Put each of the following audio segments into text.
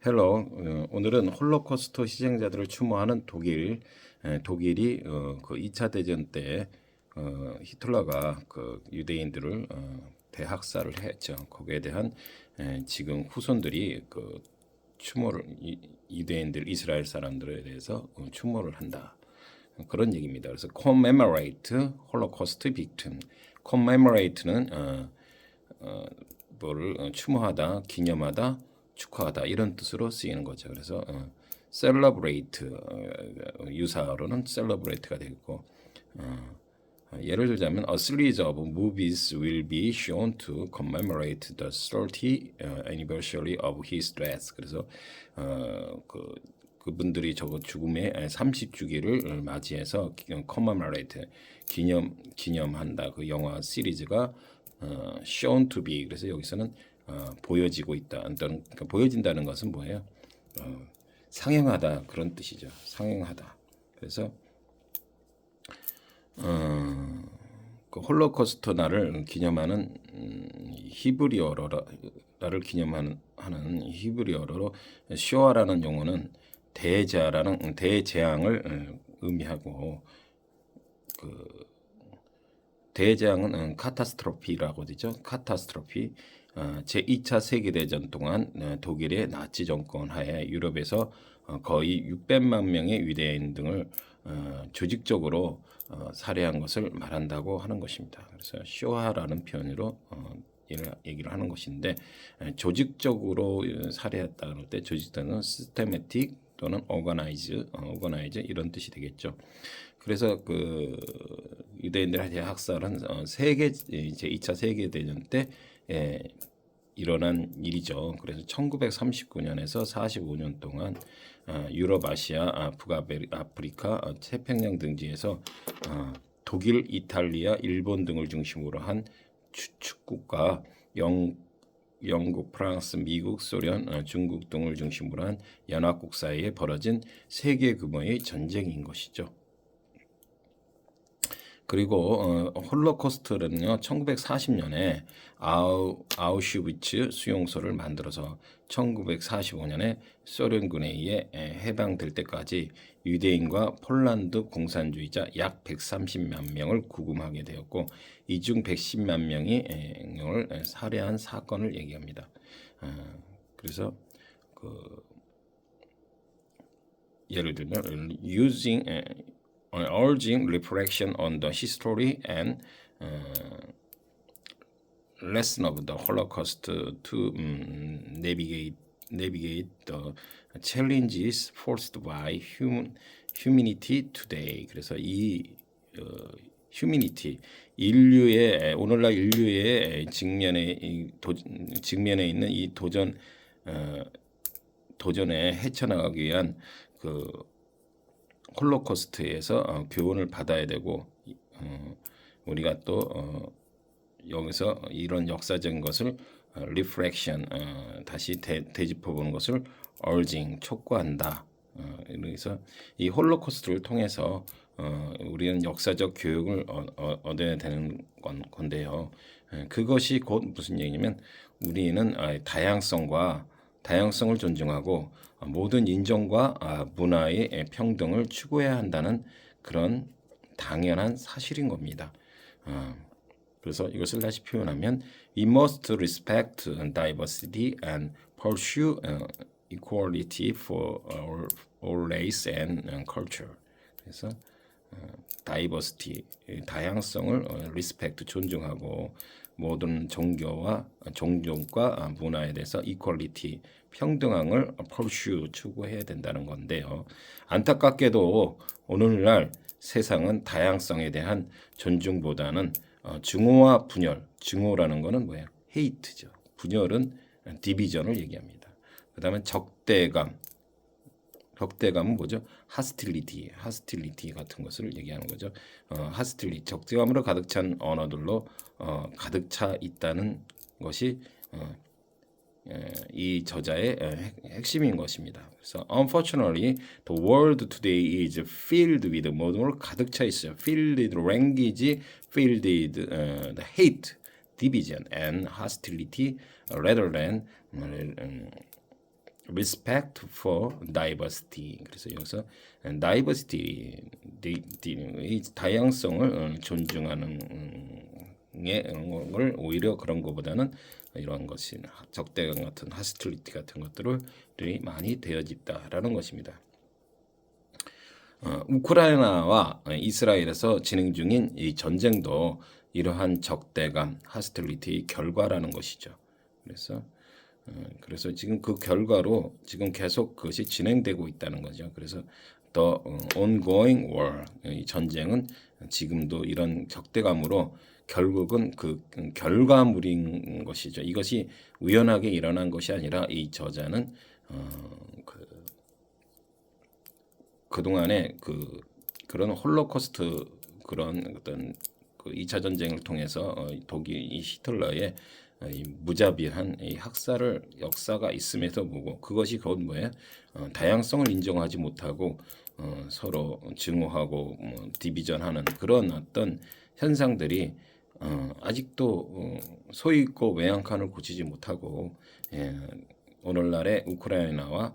헬로. 오늘은 홀로코스트 희생자들을 추모하는 독일이 그 2차 대전 때 히틀러가 그 유대인들을 대학살을 했죠. 거기에 대한 지금 후손들이 그 추모를 유대인들 이스라엘 사람들에 대해서 추모를 한다. 그런 얘기입니다. 그래서 commemorate Holocaust victim. commemorate는 뭐를 추모하다, 기념하다, 축하하다 이런 뜻으로 쓰이는 거죠. 그래서 celebrate 유사어로는 celebrate가 되고 예를 들자면 a series of movies will be shown to commemorate the 30th anniversary of his death. 그래서 그분들이 죽음의 30주기를 맞이해서 commemorate 기념한다. 그 영화 시리즈가 shown to be. 그래서 여기서는 보여지고 있다. 그러니까 보여진다는 것은 뭐예요? 상영하다 그런 뜻이죠. 상영하다. 그래서 그 홀로코스트 날을 기념하는 히브리어를 기념하는 히브리어로 쇼아라는 용어는 대재앙을 의미하고 그 대재앙은 카타스트로피라고 되죠. 카타스트로피. 제2차 세계대전 동안 독일의 나치 정권 하에 유럽에서 거의 600만 명의 유대인 등을 조직적으로 살해한 것을 말한다고 하는 것입니다. 그래서 쇼하라는 표현으로 얘기를 하는 것인데 조직적으로 살해했다 그럴 때 조직적으로 systematic 또는 organize 이런 뜻이 되겠죠. 그래서 그 유대인들의 학살은 세계 이제 2차 세계 대전 때 일어난 일이죠. 그래서 1939년에서 45년 동안 유럽, 아시아, 북아프리카, 태평양 등지에서 독일, 이탈리아, 일본 등을 중심으로 한 주축국가 영국, 프랑스, 미국, 소련, 중국 등을 중심으로 한 연합국 사이에 벌어진 세계 규모의 전쟁인 것이죠. 그리고 홀로코스트는요 1940년에 아우슈비츠 수용소를 만들어서 1945년에 소련군에 의해 해방될 때까지 유대인과 폴란드 공산주의자 약 130만 명을 구금하게 되었고 이 중 110만 명을 살해한 사건을 얘기합니다. 그래서 그 예를 들면 urging reflection on the history and lesson of the Holocaust to navigate the challenges posed by humanity today. 그래서 이 humanity 오늘날 인류의 직면에 있는 이 도전에 헤쳐나가기 위한 그 홀로코스트에서 교훈을 받아야 되고 우리가 또 여기서 이런 역사적인 것을 리프렉션 다시 되짚어보는 것을 urging 촉구한다. 그래서 이 홀로코스트를 통해서 우리는 역사적 교육을 얻어야 되는 건데요. 그것이 곧 무슨 얘기냐면 우리는 다양성을 존중하고 모든 인종과 문화의 평등을 추구해야 한다는 그런 당연한 사실인 겁니다. 그래서 이것을 다시 표현하면 We must respect diversity and pursue equality for all race and culture. 그래서 diversity, 다양성을 respect, 존중하고 모든 종족과 문화에 대해서 equality, 평등함을 pursue, 추구해야 된다는 건데요. 안타깝게도 오늘날 세상은 다양성에 대한 존중보다는 증오와 분열, 증오라는 것은 뭐예요? hate죠. 분열은 디비전을 얘기합니다. 그 다음에 적대감은 뭐죠? hostility 같은 것을 얘기하는 거죠. hostility, 적대감으로 가득 찬 언어들로 가득 차 있다는 것이 이 저자의 핵심인 것입니다. 그래서 unfortunately, the world today is filled with 모든 가득 차 있어요. filled with language, filled with the hate, division and hostility rather than respect for diversity. 그래서 여기서 diversity의 다양성을 존중하는 걸 오히려 그런 것보다는 이러한 것이 적대감 같은 hostility 같은 것들이 많이 되어집다라는 것입니다. 우크라이나와 이스라엘에서 진행 중인 이 전쟁도 이러한 적대감, hostility의 결과라는 것이죠. 그래서 지금 그 결과로 지금 계속 그것이 진행되고 있다는 거죠. 그래서 the ongoing war, 이 전쟁은 지금도 이런 적대감으로 결국은 그 결과물인 것이죠. 이것이 우연하게 일어난 것이 아니라 이 저자는 그동안에 그런 홀로코스트 그런 어떤 그 2차 전쟁을 통해서 독일 이 히틀러의 이 무자비한 이 학살을 역사가 있음에도 보고 그것이 곧 뭐예요? 다양성을 인정하지 못하고 서로 증오하고 디비전하는 그런 어떤 현상들이 아직도 소위 있고 외양간을 고치지 못하고 오늘날의 우크라이나와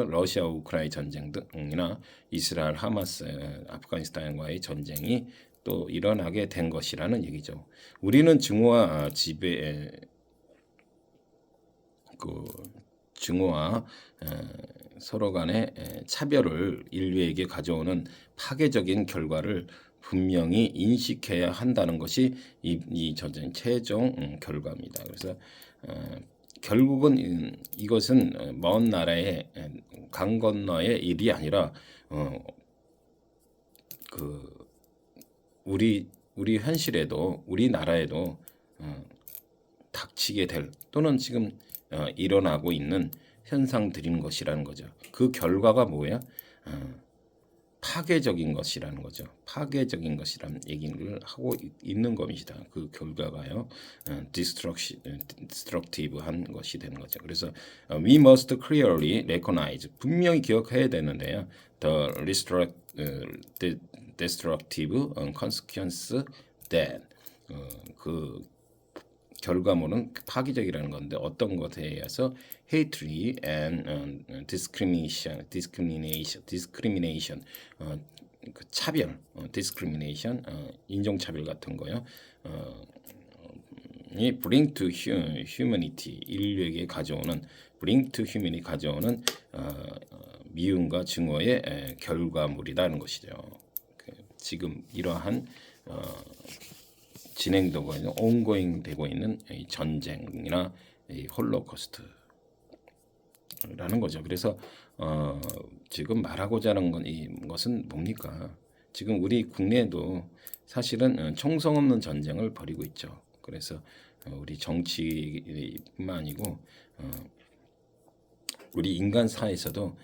러시아 우크라이나 전쟁 등이나 이스라엘 하마스 아프가니스탄과의 전쟁이 또 일어나게 된 것이라는 얘기죠. 우리는 증오와 지배 증오와 서로 간의 차별을 인류에게 가져오는 파괴적인 결과를 분명히 인식해야 한다는 것이 이 전쟁 최종 결과입니다. 그래서 결국은 이것은 먼 나라의 강 건너의 일이 아니라 우리 현실에도 우리나라에도 닥치게 될 또는 지금 일어나고 있는 현상들인 것이라는 거죠. 그 결과가 뭐예요? 파괴적인 것이라는 거죠. 파괴적인 것이라는 얘기를 하고 있는 겁니다. 그 결과가요. destructive한 것이 되는 거죠. 그래서 we must clearly recognize 분명히 기억해야 되는데요. the destructive consequence that 그 결과물은 파괴적이라는 건데 어떤 것에 의해서 hatred and discrimination 그 차별 discrimination 인종차별 같은 거요. 이 bring to humanity 인류에게 가져오는 bring to humanity 가져오는 미움과 증오의 결과물이라는 것이죠. 지금 이러한 진행되고 있는 ongoing 되고 있는 이 전쟁이나 이 홀로코스트라는 거죠. 그래서 지금 말하고자 하는 것은 뭡니까? 지금 우리 국내에도 사실은 총성 없는 전쟁을 벌이고 있죠. 그래서 우리 정치뿐만 아니고 우리 인간사에서도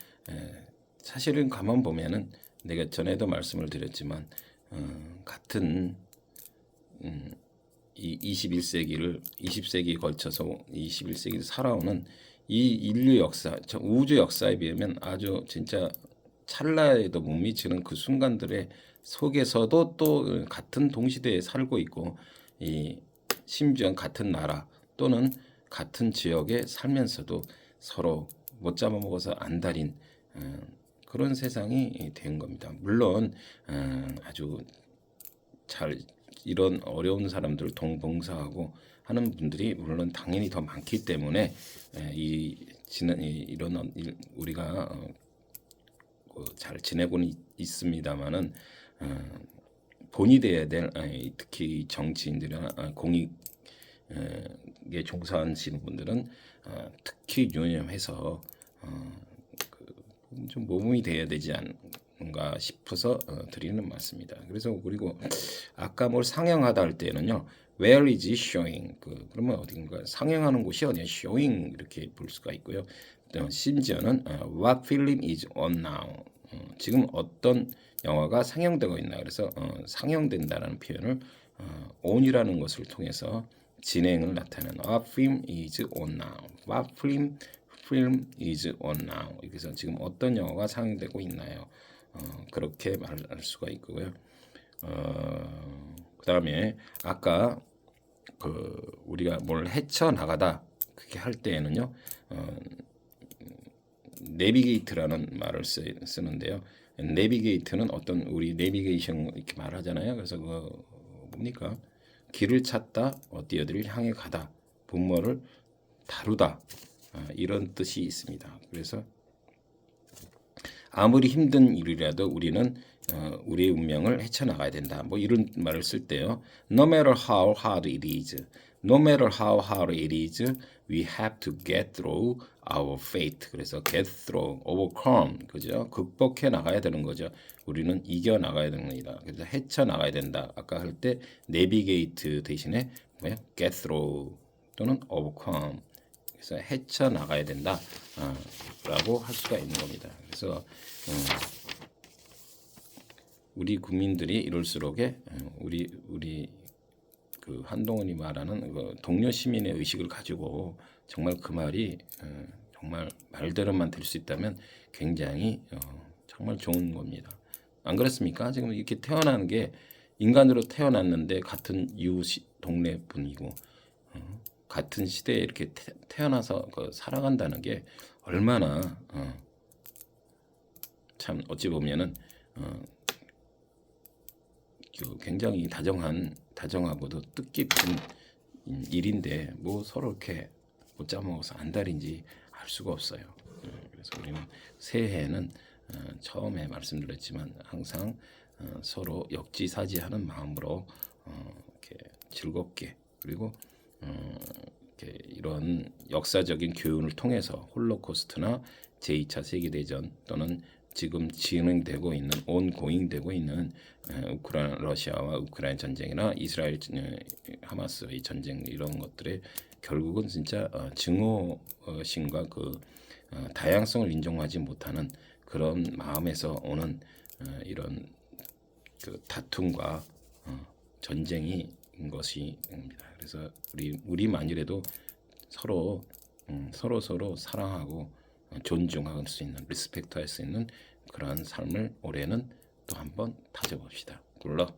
사실은 가만 보면은 내가 전에도 말씀을 드렸지만 같은 이 21세기를 20세기에 걸쳐서 21세기를 살아오는 이 인류 역사, 우주 역사에 비하면 아주 진짜 찰나에도 못 미치는 그 순간들의 속에서도 또 같은 동시대에 살고 있고 심지어 같은 나라 또는 같은 지역에 살면서도 서로 못 잡아먹어서 안달인 그런 세상이 된 겁니다. 물론 아주 잘 이런 어려운 사람들 동봉사하고 하는 분들이 물론 당연히 더 많기 때문에 이런 우리가 잘 지내고는 있습니다만은 본이 돼야 될 특히 정치인들이나 공익에 종사하시는 분들은 특히 유념해서 좀 모범이 돼야 되지 않은가 싶어서 드리는 말씀입니다. 그래서 그리고 아까 뭘 상영하다 할 때는요, where is showing? 그러면 어딘가 상영하는 곳이 어디야? showing 이렇게 볼 수가 있고요. 심지어는 what film is on now? 지금 어떤 영화가 상영되고 있나? 그래서 상영된다라는 표현을 on이라는 것을 통해서 진행을 나타내는 what film is on now? What film is on now. 그래서 지금 어떤 영화가 상영되고 있나요? 그렇게 말할 수가 있고요. 그다음에 아까 우리가 뭘 헤쳐 나가다 그렇게 할 때에는요. 내비게이트라는 말을 쓰는데요. 내비게이트는 어떤 우리 내비게이션 이렇게 말하잖아요. 그래서 그 뭡니까? 길을 찾다, 어디를 향해 가다, 분모를 다루다 이런 뜻이 있습니다. 그래서 아무리 힘든 일이라도 우리는 우리의 운명을 헤쳐나가야 된다. 뭐 이런 말을 쓸 때요. No matter how hard it is, no matter how hard it is, we have to get through our fate. 그래서 get through, overcome, 그죠? 극복해 나가야 되는 거죠. 우리는 이겨 나가야 됩니다. 그래서 헤쳐 나가야 된다. 아까 할 때 navigate 대신에 뭐야? get through 또는 overcome. 그래서 헤쳐 나가야 된다. 라고 할 수가 있는 겁니다. 그래서 우리 국민들이 이럴수록에 우리 그 한동훈이 말하는 그 동료 시민의 의식을 가지고 정말 그 말이 정말 말대로만 될 수 있다면 굉장히 정말 좋은 겁니다. 안 그렇습니까? 지금 이렇게 태어나는 게 인간으로 태어났는데 같은 이웃 동네 분이고 같은 시대에 이렇게 태어나서 살아간다는 게 얼마나 참 어찌 보면은 굉장히 다정하고도 뜻깊은 일인데 뭐 서로 이렇게 못 짜먹어서 안달인지 알 수가 없어요. 그래서 우리는 새해에는 처음에 말씀드렸지만 항상 서로 역지사지하는 마음으로 이렇게 즐겁게 그리고 이렇게 이런 역사적인 교훈을 통해서 홀로코스트나 제2차 세계대전 또는 지금 진행되고 있는 온고잉되고 있는 우크라이나 러시아와 우크라이나 전쟁이나 이스라엘 하마스의 전쟁 이런 것들의 결국은 진짜 증오심과 그 다양성을 인정하지 못하는 그런 마음에서 오는 이런 그 다툼과 전쟁이 인 것입니다. 그래서 우리만이라도 서로 사랑하고 존중할 수 있는 리스펙트할 수 있는 그러한 삶을 올해는 또 한번 다져봅시다. 굴러.